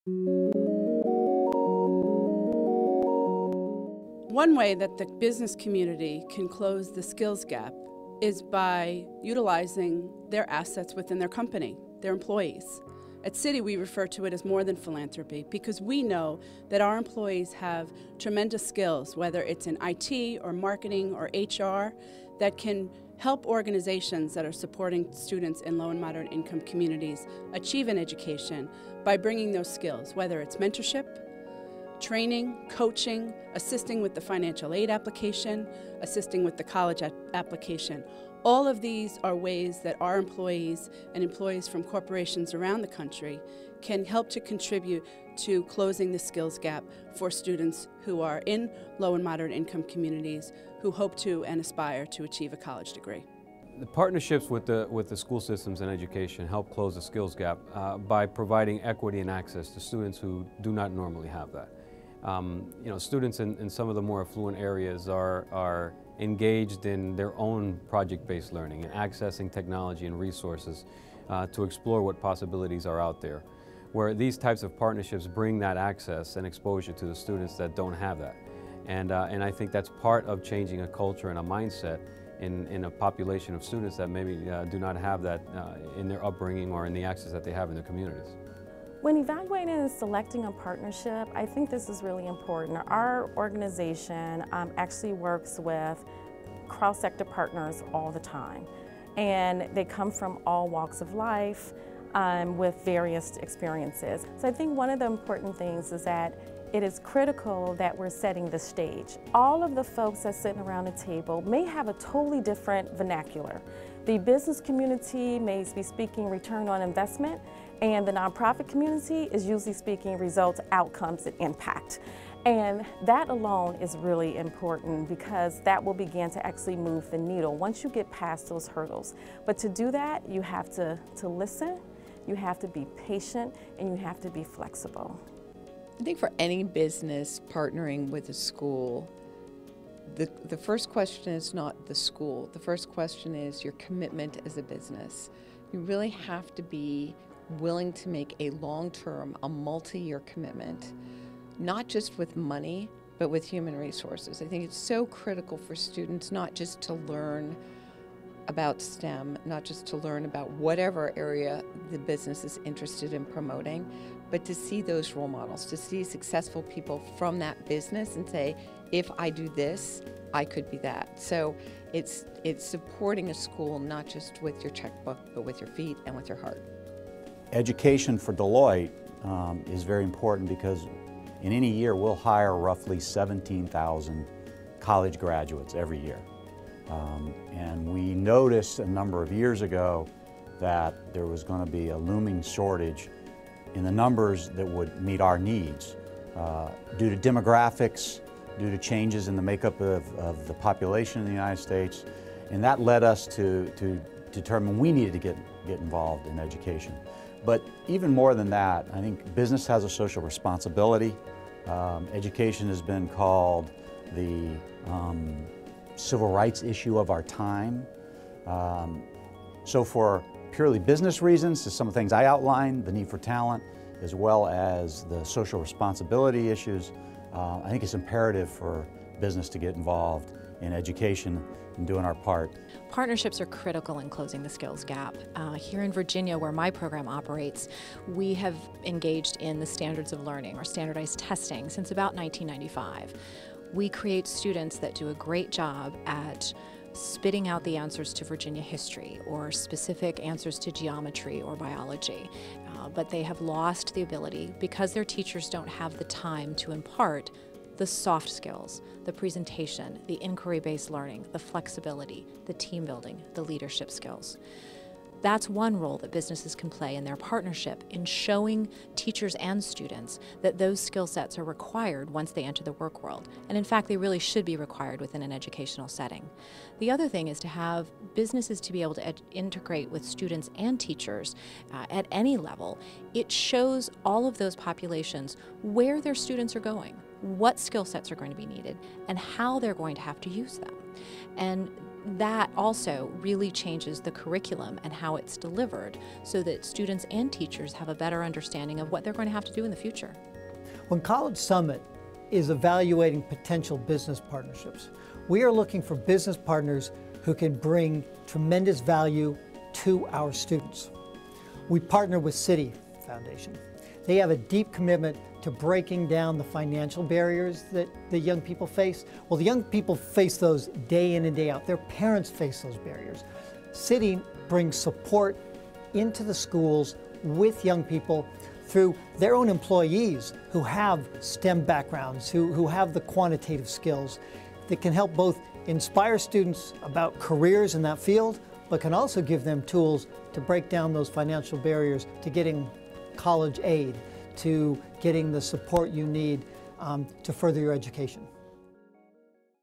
One way that the business community can close the skills gap is by utilizing their assets within their company, their employees. At Citi, we refer to it as more than philanthropy because we know that our employees have tremendous skills, whether it's in IT or marketing or HR, that can help organizations that are supporting students in low and moderate income communities achieve an education by bringing those skills, whether it's mentorship, training, coaching, assisting with the financial aid application, assisting with the college application. All of these are ways that our employees and employees from corporations around the country can help to contribute to closing the skills gap for students who are in low and moderate income communities who hope to and aspire to achieve a college degree. The partnerships with the school systems and education help close the skills gap by providing equity and access to students who do not normally have that. Students in some of the more affluent areas are engaged in their own project-based learning and accessing technology and resources to explore what possibilities are out there, where these types of partnerships bring that access and exposure to the students that don't have that. And I think that's part of changing a culture and a mindset in a population of students that maybe do not have that in their upbringing or in the access that they have in their communities. When evaluating and selecting a partnership, I think this is really important. Our organization actually works with cross-sector partners all the time, and they come from all walks of life with various experiences. So I think one of the important things is that it is critical that we're setting the stage. All of the folks that sitting around the table may have a totally different vernacular. The business community may be speaking return on investment, and the nonprofit community is usually speaking results, outcomes, and impact. And that alone is really important because that will begin to actually move the needle once you get past those hurdles. But to do that, you have to listen, you have to be patient, and you have to be flexible. I think for any business partnering with a school, the first question is not the school. The first question is your commitment as a business. You really have to be willing to make a long-term, a multi-year commitment, not just with money, but with human resources. I think it's so critical for students not just to learn about STEM, not just to learn about whatever area the business is interested in promoting, but to see those role models, to see successful people from that business and say, if I do this, I could be that. So it's supporting a school not just with your checkbook, but with your feet and with your heart. Education for Deloitte is very important because in any year we'll hire roughly 17,000 college graduates every year. And we noticed a number of years ago that there was going to be a looming shortage in the numbers that would meet our needs due to demographics, due to changes in the makeup of the population in the United States. And that led us to determine we needed to get involved in education. But even more than that, I think business has a social responsibility. Education has been called the civil rights issue of our time. So for purely business reasons, to some of the things I outlined, the need for talent, as well as the social responsibility issues, I think it's imperative for business to get involved in education and doing our part. Partnerships are critical in closing the skills gap. Here in Virginia, where my program operates, we have engaged in the standards of learning or standardized testing since about 1995. We create students that do a great job at spitting out the answers to Virginia history or specific answers to geometry or biology, but they have lost the ability because their teachers don't have the time to impart the soft skills, the presentation, the inquiry-based learning, the flexibility, the team building, the leadership skills. That's one role that businesses can play in their partnership in showing teachers and students that those skill sets are required once they enter the work world. And in fact, they really should be required within an educational setting. The other thing is to have businesses to be able to integrate with students and teachers at any level. It shows all of those populations where their students are going, what skill sets are going to be needed, and how they're going to have to use them. And that also really changes the curriculum and how it's delivered so that students and teachers have a better understanding of what they're going to have to do in the future. When College Summit is evaluating potential business partnerships, we are looking for business partners who can bring tremendous value to our students. We partner with Citi Foundation. They have a deep commitment to breaking down the financial barriers that the young people face. Well, the young people face those day in and day out. Their parents face those barriers. Citi brings support into the schools with young people through their own employees who have STEM backgrounds, who have the quantitative skills that can help both inspire students about careers in that field, but can also give them tools to break down those financial barriers to getting college aid, to getting the support you need to further your education.